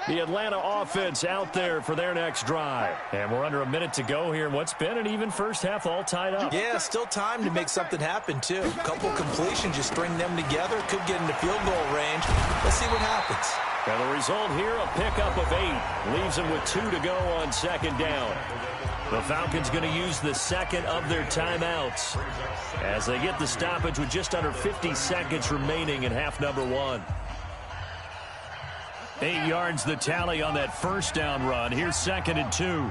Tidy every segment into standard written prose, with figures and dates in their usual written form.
The Atlanta offense out there for their next drive. And we're under a minute to go here in what's been an even first half, all tied up. Yeah, still time to make something happen, too. A couple completions, just string them together. Could get into field goal range. Let's see what happens. And the result here, a pickup of 8. Leaves them with 2 to go on second down. The Falcons going to use the second of their timeouts as they get the stoppage with just under 50 seconds remaining in half number 1. 8 yards the tally on that first down run. Here's 2nd and 2.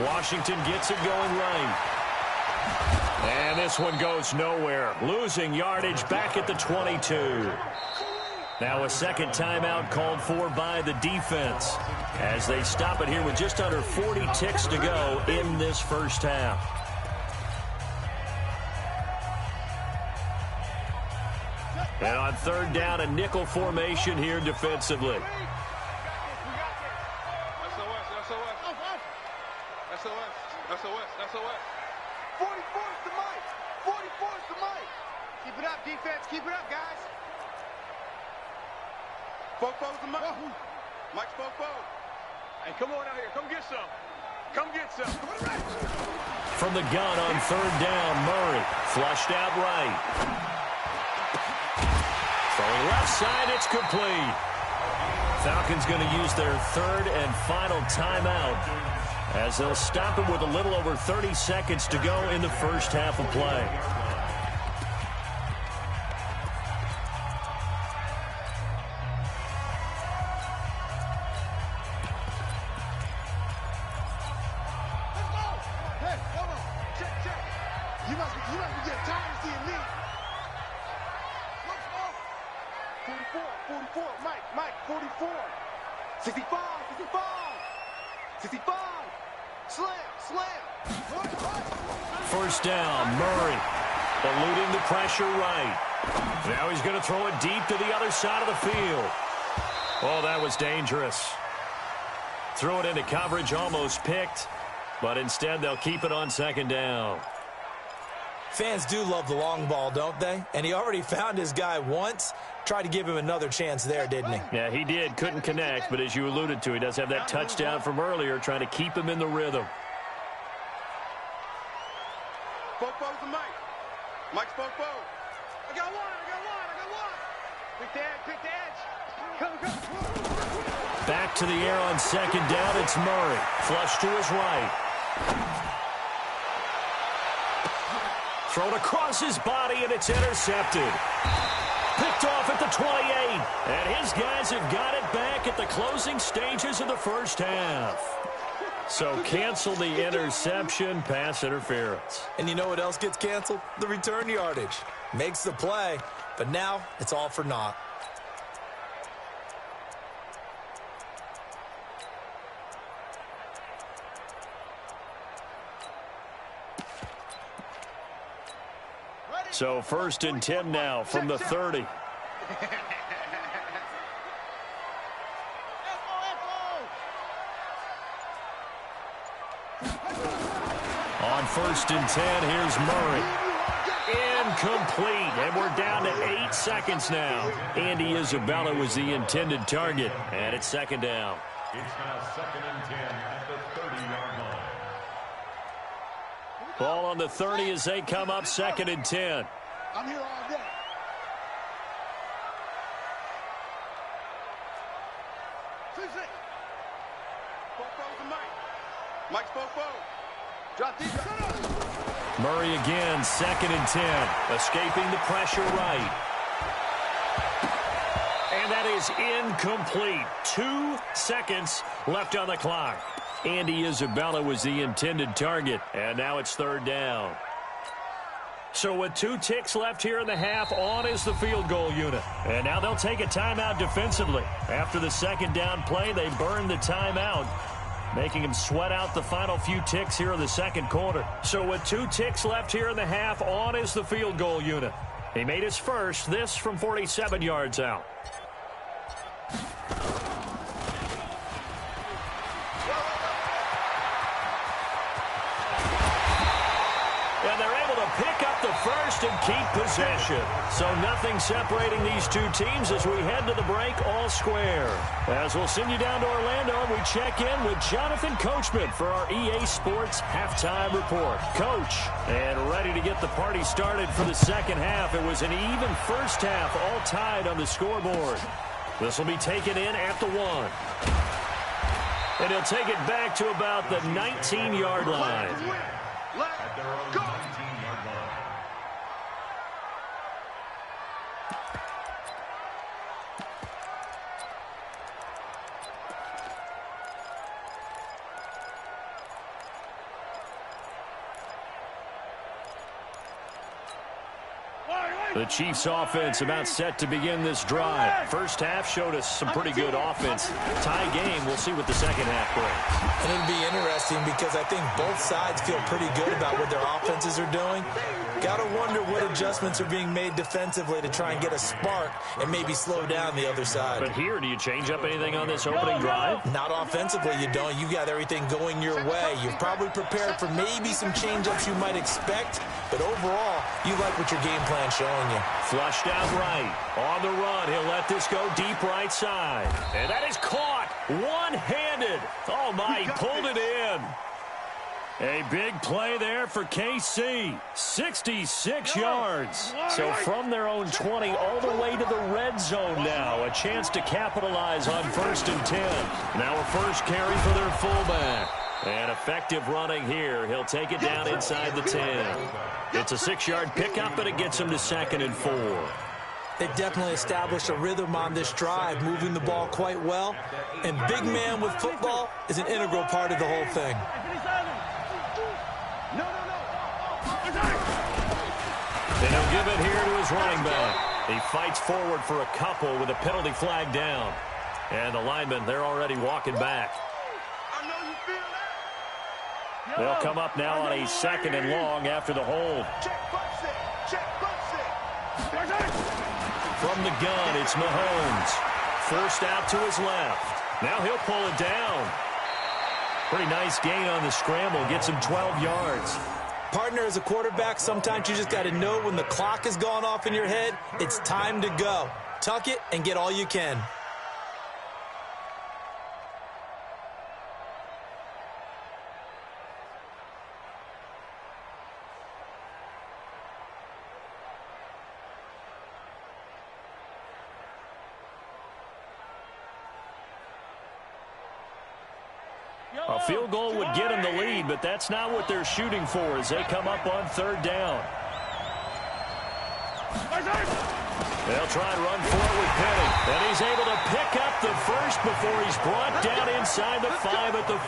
Washington gets it going right. And this one goes nowhere. Losing yardage back at the 22. Now a second timeout called for by the defense as they stop it here with just under 40 ticks to go in this first half. And on third down, a nickel formation here defensively. SOS. 44 is the mic. 44 is the mic. Keep it up, defense. Keep it up, guys. Fofo's the mic. Mike's Fofo. Hey, come on out here. Come get some. Come get some. From the gun on third down, Murray. Flushed out right. Throwing left side, it's complete. Falcons going to use their third and final timeout as they'll stop it with a little over 30 seconds to go in the first half of play. Hey, hold on. Check. You must be getting tired of seeing me. 44, Mike, 44. 65. 65. Slam. First down, Murray. Eluding the pressure right. Now he's going to throw it deep to the other side of the field. Oh, that was dangerous. Threw it into coverage, almost picked, but instead they'll keep it on second down. Fans do love the long ball, don't they? And he already found his guy once. Tried to give him another chance there, didn't he? Yeah, he did. Couldn't connect, but as you alluded to, he does have that touchdown from earlier, trying to keep him in the rhythm. Fofo's the mic. Mike's Fofo. I got one. Pick the edge. Come. Back to the air on second down, it's Murray. Flush to his right. Thrown across his body, and it's intercepted. Picked off at the 28. And his guys have got it back at the closing stages of the first half. So cancel the interception, pass interference. And you know what else gets canceled? The return yardage. Makes the play, but now it's all for naught. So 1st and 10 now from the 30. On 1st and 10, here's Murray. Incomplete, and we're down to 8 seconds now. Andy Isabella was the intended target, and it's second down. It's now 2nd and 10 at the 30-yard line. Ball on the 30 as they come up 2nd and 10. I'm here all day. Fofo's the mic. Mike's Fofo. Drop deep. Murray again, 2nd and 10. Escaping the pressure right. And that is incomplete. 2 seconds left on the clock. Andy Isabella was the intended target, and now it's third down. So with 2 ticks left here in the half, on is the field goal unit. And now they'll take a timeout defensively. After the second down play, they burn the timeout, making him sweat out the final few ticks here in the second quarter. So with 2 ticks left here in the half, on is the field goal unit. He made his first, this from 47 yards out. first and keep possession. So nothing separating these two teams as we head to the break all square. As we'll send you down to Orlando, we check in with Jonathan Coachman for our EA Sports Halftime Report. Coach, and ready to get the party started for the second half. It was an even first half, all tied on the scoreboard. This will be taken in at the 1. And he'll take it back to about the 19-yard line. At their own 19-yard line. The Chiefs offense about set to begin this drive. First half showed us some pretty good offense. Tie game. We'll see what the second half brings. And it'll be interesting because I think both sides feel pretty good about what their offenses are doing. Got to wonder what adjustments are being made defensively to try and get a spark and maybe slow down the other side. But here, do you change up anything on this opening drive? Not offensively, you don't. You got everything going your way. You've probably prepared for maybe some change-ups you might expect, but overall, you like what your game plan's showing you. Flushed out right. On the run, he'll let this go deep right side. And that is caught one-handed. Oh, my, he pulled it in. A big play there for KC. 66 yards. So from their own 20 all the way to the red zone now. A chance to capitalize on 1st and 10. Now a first carry for their fullback. And effective running here. He'll take it down inside the 10. It's a 6-yard pickup, but it gets him to 2nd and 4. They've definitely established a rhythm on this drive, moving the ball quite well. And big man with football is an integral part of the whole thing. And he'll give it here to his running back. He fights forward for a couple with a penalty flag down. And the linemen, they're already walking back. They'll come up now on a 2nd and long after the hold. From the gun, it's Mahomes. First out to his left. Now he'll pull it down. Pretty nice gain on the scramble. Gets him 12 yards. Partner, as a quarterback, sometimes you just got to know when the clock has gone off in your head, it's time to go. Tuck it and get all you can. A field goal would get them the lead, but that's not what they're shooting for as they come up on 3rd down. They'll try and run for it with Penny. And he's able to pick up the first before he's brought down inside the 5 at the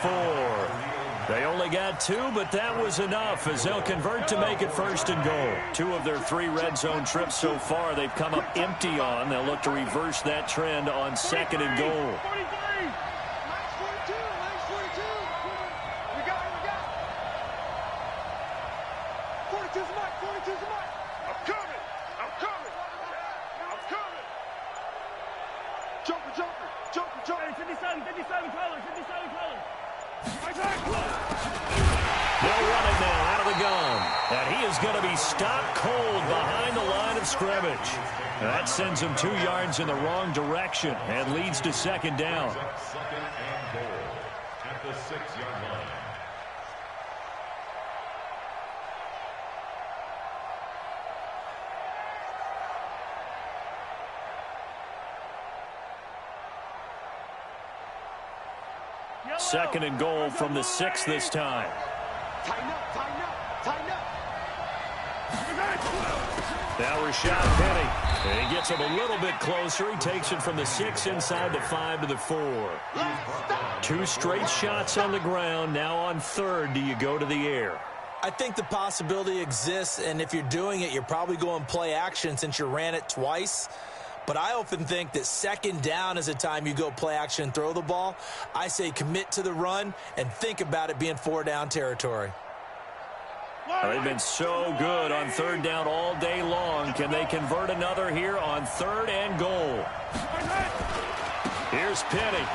4. They only got 2, but that was enough as they'll convert to make it 1st and goal. 2 of their 3 red zone trips so far they've come up empty on. They'll look to reverse that trend on 2nd and goal. Going to be stopped cold behind the line of scrimmage. That sends him 2 yards in the wrong direction and leads to 2nd down. 2nd and goal at the 6-yard line. Second and goal from the 6 this time. Tighten up, tighten up, tighten up. Now Rashad Penny. And he gets him a little bit closer. He takes it from the 6 inside the 5 to the 4. 2 straight shots on the ground. Now on 3rd, do you go to the air? I think the possibility exists, and if you're doing it, you're probably going play action since you ran it twice. But I often think that 2nd down is a time you go play action and throw the ball. I say commit to the run and think about it being 4-down territory. They've been so good on 3rd down all day long. Can they convert another here on 3rd and goal? Here's Penny.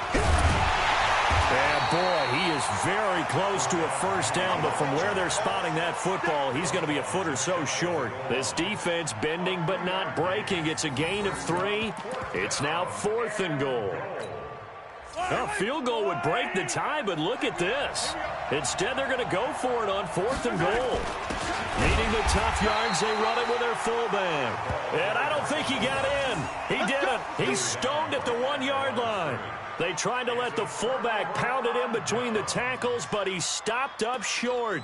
And boy, he is very close to a first down, but from where they're spotting that football, he's going to be a foot or so short. This defense bending but not breaking. It's a gain of 3. It's now 4th and goal. A field goal would break the tie, but look at this. Instead, they're going to go for it on 4th and goal. Needing the tough yards, they run it with their fullback. And I don't think he got in. He didn't. He's stoned at the 1-yard line. They tried to let the fullback pound it in between the tackles, but he stopped up short.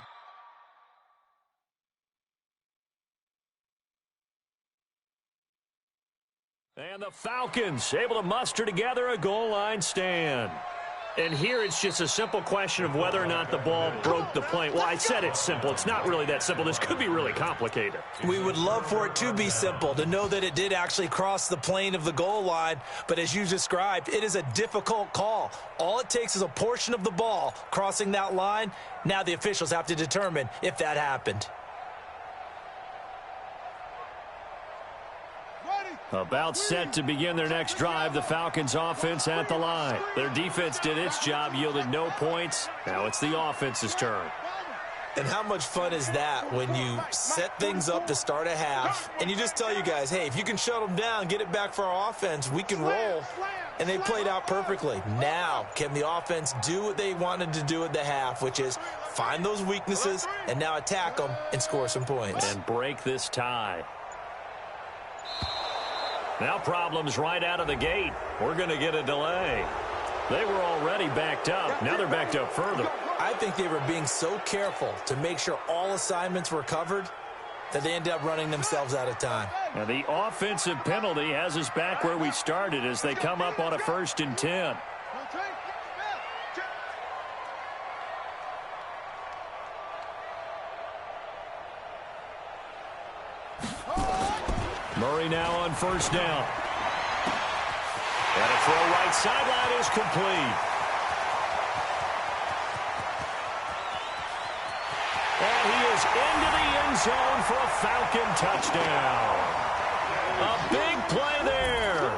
And the Falcons able to muster together a goal line stand. And here it's just a simple question of whether or not the ball broke the plane. Well, I said it's simple. It's not really that simple. This could be really complicated. We would love for it to be simple, to know that it did actually cross the plane of the goal line. But as you described, it is a difficult call. All it takes is a portion of the ball crossing that line. Now the officials have to determine if that happened. About set to begin their next drive, the Falcons offense at the line. Their defense did its job, yielded no points. Now it's the offense's turn. And how much fun is that when you set things up to start a half and you just tell you guys, hey, if you can shut them down, get it back for our offense, we can roll. And they played out perfectly. Now, can the offense do what they wanted to do at the half, which is find those weaknesses and now attack them and score some points. And break this tie. Now problems right out of the gate. We're going to get a delay. They were already backed up. Now they're backed up further. I think they were being so careful to make sure all assignments were covered that they ended up running themselves out of time. And the offensive penalty has us back where we started as they come up on a 1st and 10. Murray now on 1st down. And a throw right sideline is complete. And he is into the end zone for a Falcon touchdown. A big play there.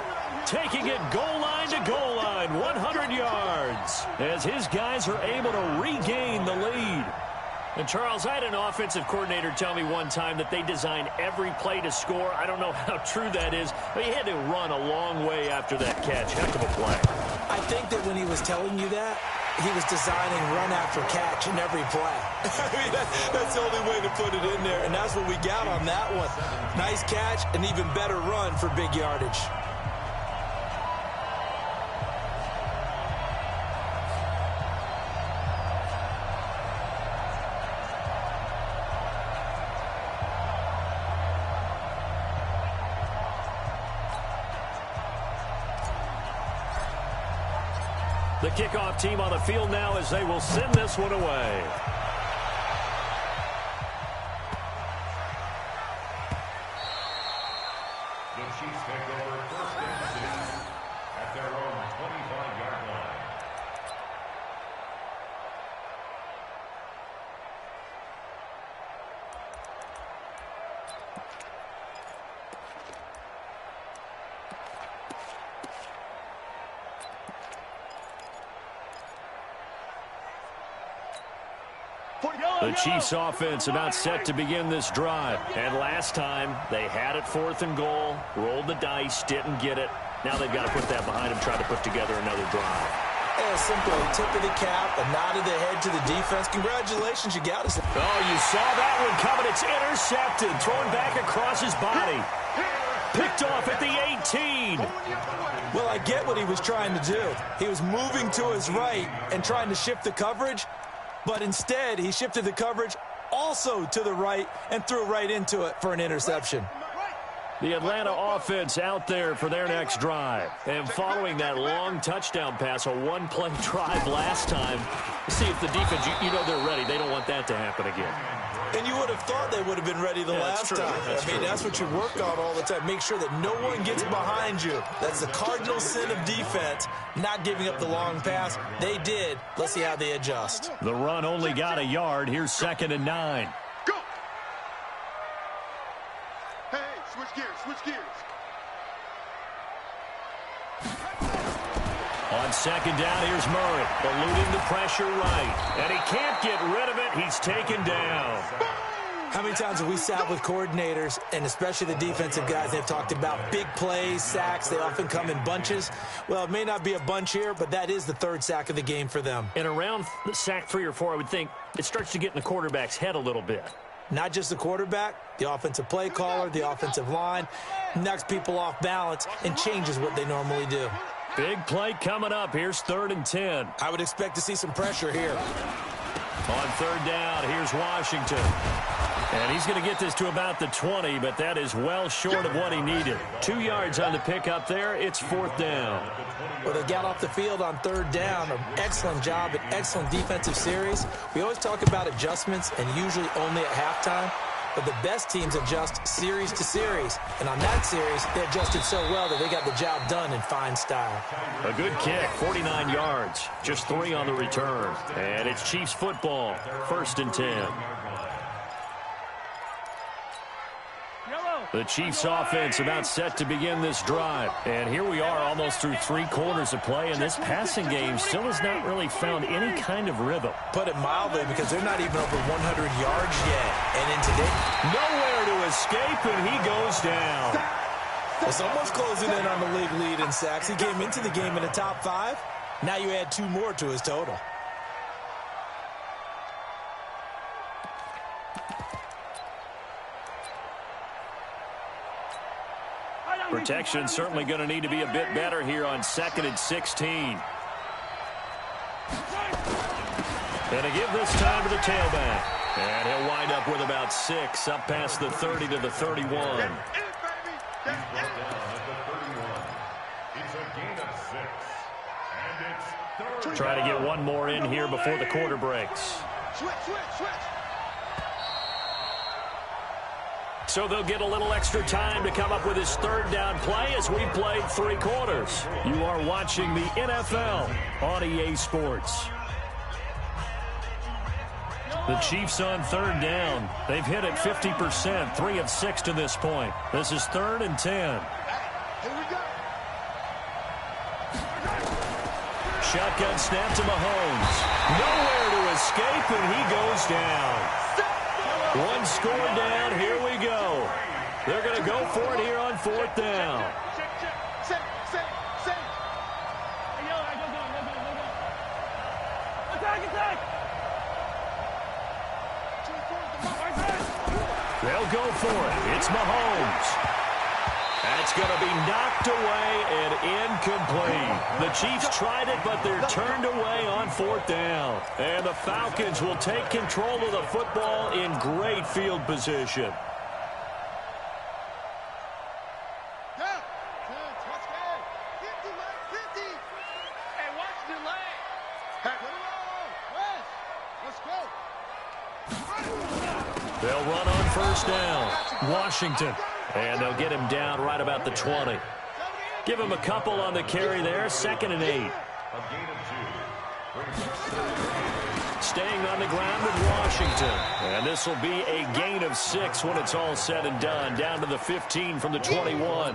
Taking it goal line to goal line, 100 yards, as his guys are able to regain the lead. And, Charles, I had an offensive coordinator tell me one time that they design every play to score. I don't know how true that is, but he had to run a long way after that catch. Heck of a play. I think that when he was telling you that, he was designing run after catch in every play. I mean, that's the only way to put it in there, and that's what we got on that one. Nice catch, an even better run for big yardage. The kickoff team on the field now as they will send this one away. The Chiefs take over 1st and 2 at their own 25-yard line. The Chiefs offense about set to begin this drive. And last time, they had it 4th and goal, rolled the dice, didn't get it. Now they've got to put that behind them, try to put together another drive. A simple tip of the cap, a nod of the head to the defense. Congratulations, you got us. Oh, you saw that one coming. It's intercepted, thrown back across his body. Picked off at the 18. Well, I get what he was trying to do. He was moving to his right and trying to shift the coverage. But instead, he shifted the coverage also to the right and threw right into it for an interception. The Atlanta offense out there for their next drive. And following that long touchdown pass, a one-play drive last time, see if the defense, you know they're ready. They don't want that to happen again. And you would have thought they would have been ready the last time. I mean, that's what you work on all the time. Make sure that no one gets behind you. That's the cardinal sin of defense, not giving up the long pass. They did. Let's see how they adjust. The run only got a yard. Here's 2nd and 9. Go! Hey, switch gears, switch gears. On second down, here's Murray, eluding the pressure right. And he can't get rid of it. He's taken down. How many times have we sat with coordinators, and especially the defensive guys, they've talked about big plays, sacks. They often come in bunches. Well, it may not be a bunch here, but that is the third sack of the game for them. And around sack 3 or 4, I would think it starts to get in the quarterback's head a little bit. Not just the quarterback, the offensive play caller, the offensive line, knocks people off balance and changes what they normally do. Big play coming up. Here's 3rd and 10. I would expect to see some pressure here. On 3rd down, here's Washington. And he's going to get this to about the 20, but that is well short of what he needed. 2 yards on the pickup there. It's 4th down. Well, they got off the field on 3rd down. An excellent job, an excellent defensive series. We always talk about adjustments, and usually only at halftime. But the best teams adjust series to series. And on that series, they adjusted so well that they got the job done in fine style. A good kick, 49 yards. Just 3 on the return. And it's Chiefs football, 1st and 10. The Chiefs offense about set to begin this drive. And here we are almost through 3 quarters of play, and this passing game still has not really found any kind of rhythm. Put it mildly, because they're not even over 100 yards yet. And in today, nowhere to escape, and he goes down. well, someone's closing in on the league lead in sacks. He came into the game in the top 5. Now you add 2 more to his total. Protection certainly going to need to be a bit better here on 2nd and 16. And to give this time to the tailback. And he'll wind up with about 6, up past the 30 to the 31. Try to get one more in here before the quarter breaks. So they'll get a little extra time to come up with his 3rd down play as we've played 3 quarters. You are watching the NFL on EA Sports. The Chiefs on 3rd down. They've hit it 50%, 3 of 6 to this point. This is 3rd and 10. Shotgun snap to Mahomes. Nowhere to escape, and he goes down. 1 score down, here we go. They're going to go for it here on 4th down. They'll go for it. It's Mahomes. That's going to be knocked away and incomplete. The Chiefs tried it, but they're turned away on 4th down. And the Falcons will take control of the football in great field position. They'll run on 1st down. Washington. And they'll get him down right about the 20. Give him a couple on the carry there. 2nd and 8. Staying on the ground with Washington. And this will be a gain of 6 when it's all said and done. Down to the 15 from the 21.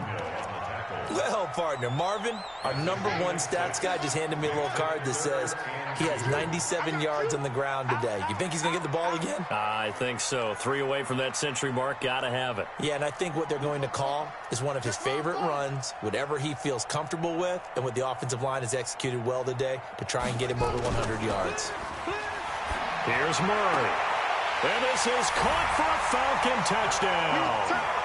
Well, partner, Marvin, our #1 stats guy, just handed me a little card that says he has 97 yards on the ground today. You think he's going to get the ball again? I think so. 3 away from that century mark. Got to have it. Yeah, and I think what they're going to call is one of his favorite runs, whatever he feels comfortable with, and what the offensive line has executed well today to try and get him over 100 yards. Here's Murray. And this is caught for a Falcon touchdown.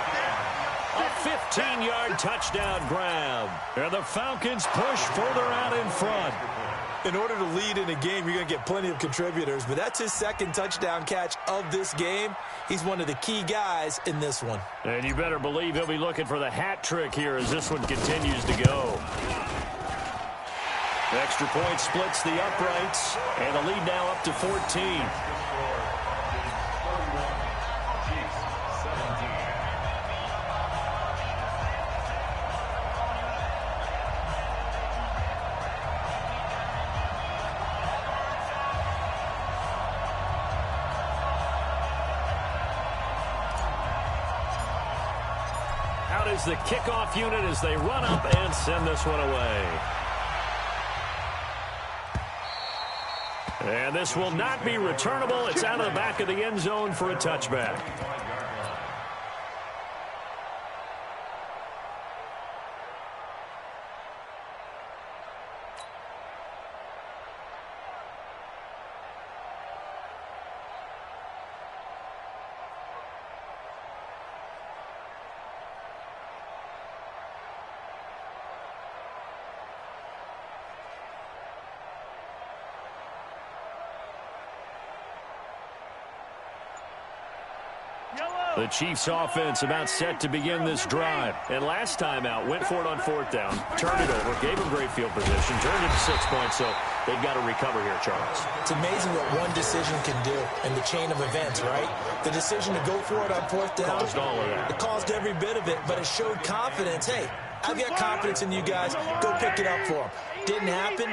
A 15-yard touchdown grab. And the Falcons push further out in front. In order to lead in a game, you're going to get plenty of contributors, but that's his 2nd touchdown catch of this game. He's one of the key guys in this one. And you better believe he'll be looking for the hat trick here as this one continues to go. The extra point splits the uprights, and the lead now up to 14. Out is the kickoff unit as they run up and send this one away. And this will not be returnable. It's out of the back of the end zone for a touchback. The Chiefs offense about set to begin this drive. And last time out, went for it on 4th down, turned it over, gave them great field position, turned it to 6 points, so they've got to recover here, Charles. It's amazing what one decision can do in the chain of events, right? The decision to go for it on 4th down. Caused all of that. It caused every bit of it, but it showed confidence. Hey, I've got confidence in you guys. Go pick it up for them. Didn't happen.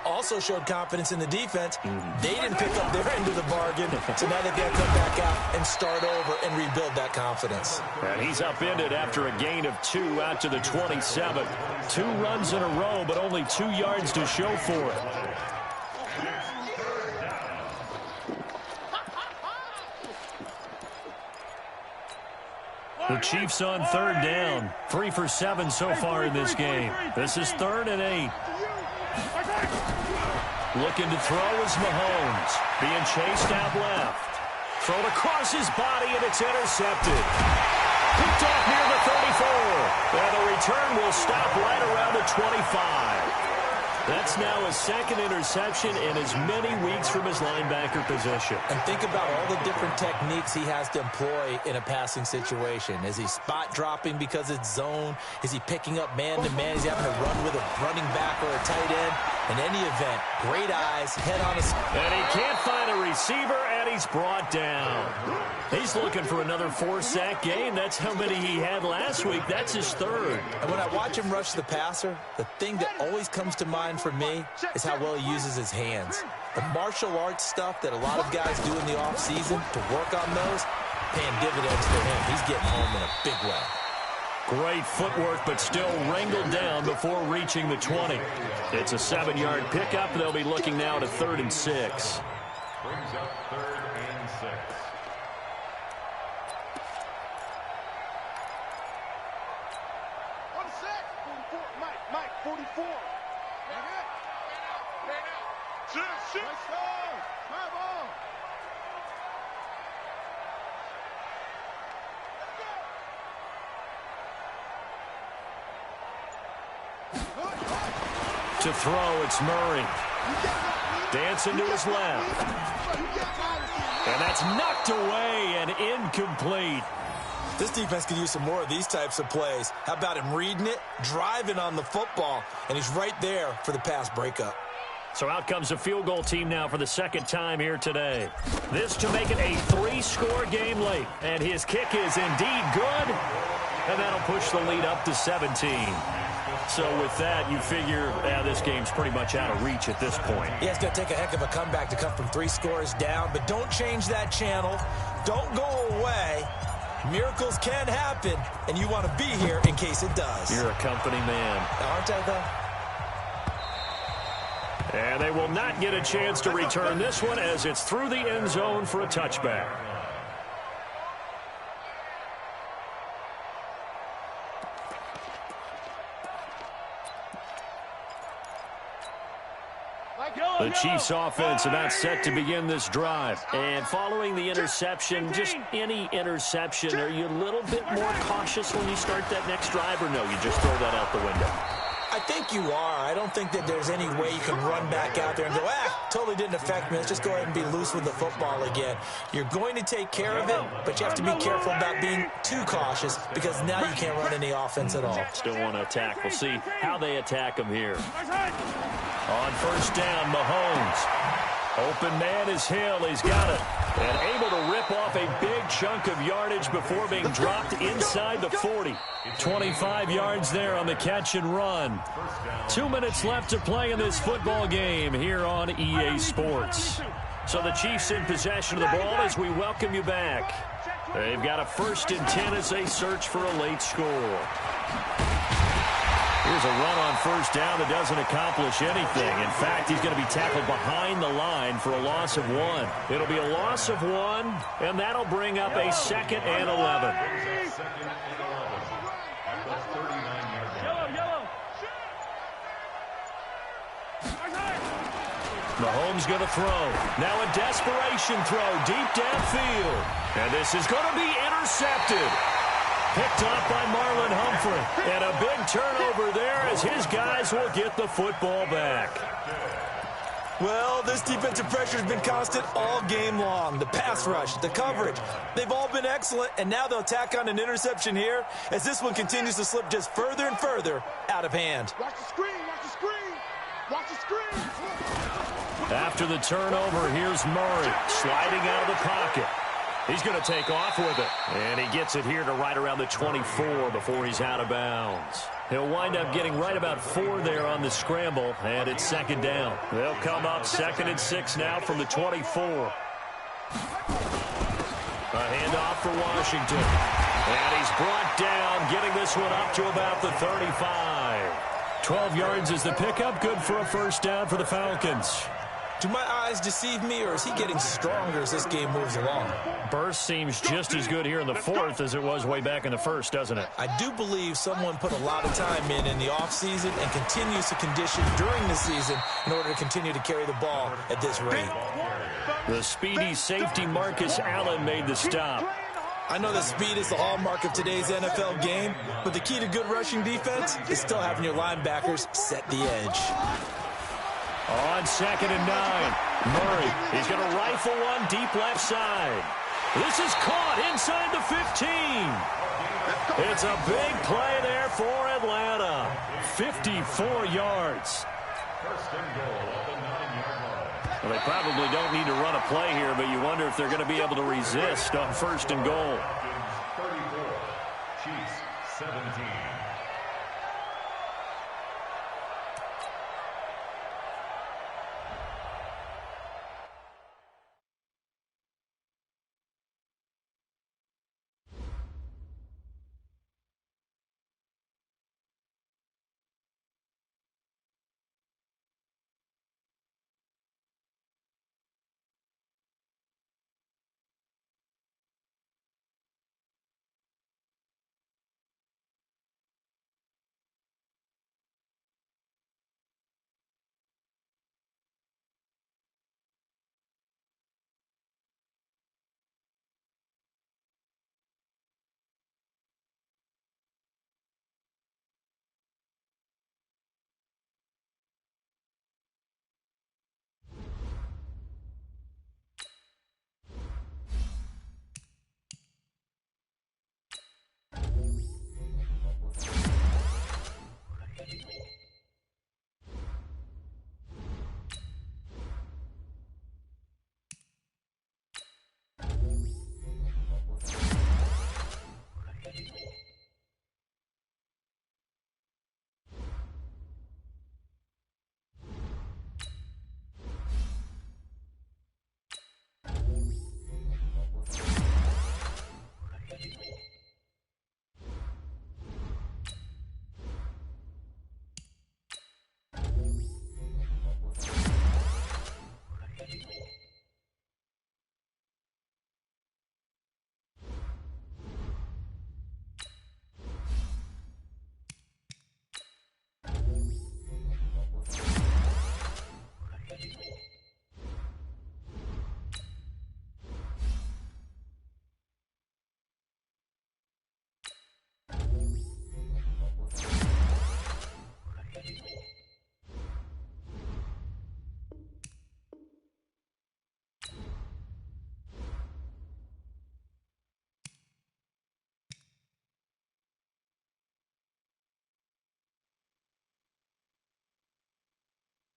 Also showed confidence in the defense. They didn't pick up their end of the bargain, so now they've got to come back out and start over and rebuild that confidence. And he's upended after a gain of 2 out to the 27. 2 runs in a row, but only 2 yards to show for it. The Chiefs on 3rd down. 3 for 7 so far in this game. This is 3rd and 8. Looking to throw is Mahomes. Being chased out left. Thrown across his body, and it's intercepted. Picked off near the 34. And the return will stop right around the 25. That's now his 2nd interception in as many weeks from his linebacker position. And think about all the different techniques he has to employ in a passing situation. Is he spot dropping because it's zone? Is he picking up man-to-man? Is he having to run with a running back or a tight end? In any event, great eyes, head on his... And he can't find a receiver, and he's brought down. He's looking for another 4-sack game. That's how many he had last week. That's his 3rd. And when I watch him rush the passer, the thing that always comes to mind for me is how well he uses his hands. The martial arts stuff that a lot of guys do in the offseason to work on those, paying dividends for him. He's getting home in a big way. Great footwork, but still wrangled down before reaching the 20. It's a 7-yard pickup. They'll be looking now to 3rd and 6. Brings up 3rd and 6. On set. 44. Mike, 44. Shoot. Let's go. My ball. To throw, it's Murray. Dancing to his left. And that's knocked away and incomplete. This defense could use some more of these types of plays. How about him reading it, driving on the football, and he's right there for the pass breakup. So out comes a field goal team now for the 2nd time here today. This to make it a 3-score game late. And his kick is indeed good. And that'll push the lead up to 17. So with that, you figure this game's pretty much out of reach at this point. Yeah, it's going to take a heck of a comeback to come from 3 scores down. But don't change that channel. Don't go away. Miracles can happen, and you want to be here in case it does. You're a company man. Aren't I, though? And they will not get a chance to return this one as it's through the end zone for a touchback. The Chiefs offense about set to begin this drive. And following the interception, just any interception, are you a little bit more cautious when you start that next drive, or no, you just throw that out the window? I think you are. I don't think that there's any way you can run back out there and go, totally didn't affect me. Let's just go ahead and be loose with the football again. You're going to take care of it, but you have to be careful about being too cautious because now you can't run any offense at all. Still want to attack. We'll see how they attack him here. On 1st down, Mahomes. Open man is Hill. He's got it. And able to rip off a big chunk of yardage before being dropped inside the 40. 25 yards there on the catch and run. 2 minutes left to play in this football game here on EA Sports. So the Chiefs in possession of the ball as we welcome you back. They've got a 1st and 10 as they search for a late score. Here's a run on first down that doesn't accomplish anything. In fact, he's going to be tackled behind the line for a loss of 1. It'll be a loss of 1, and that'll bring up a 2nd and 11. Mahomes going to throw. Now a desperation throw deep downfield. And this is going to be intercepted. Picked up by Marlon Humphrey. And a big turnover there as his guys will get the football back. Well, this defensive pressure has been constant all game long. The pass rush, the coverage, they've all been excellent, and now they'll tack on an interception here as this one continues to slip just further and further out of hand. Watch the screen, watch the screen, watch the screen. After the turnover, here's Murray sliding out of the pocket. He's going to take off with it, and he gets it here to right around the 24 before he's out of bounds. He'll wind up getting right about 4 there on the scramble, and it's 2nd down. They'll come up 2nd and 6 now from the 24. A handoff for Washington. And he's brought down, getting this one up to about the 35. 12 yards is the pickup, good for a first down for the Falcons. Do my eyes deceive me, or is he getting stronger as this game moves along? Burst seems just as good here in the 4th as it was way back in the 1st, doesn't it? I do believe someone put a lot of time in the offseason and continues to condition during the season in order to continue to carry the ball at this rate. The speedy safety Marcus Allen made the stop. I know that speed is the hallmark of today's NFL game, but the key to good rushing defense is still having your linebackers set the edge. On 2nd and 9, Murray, he's going to rifle one deep left side. This is caught inside the 15. It's a big play there for Atlanta. 54 yards. First and goal at the 9-yard line. Well, they probably don't need to run a play here, but you wonder if they're going to be able to resist on 1st and goal.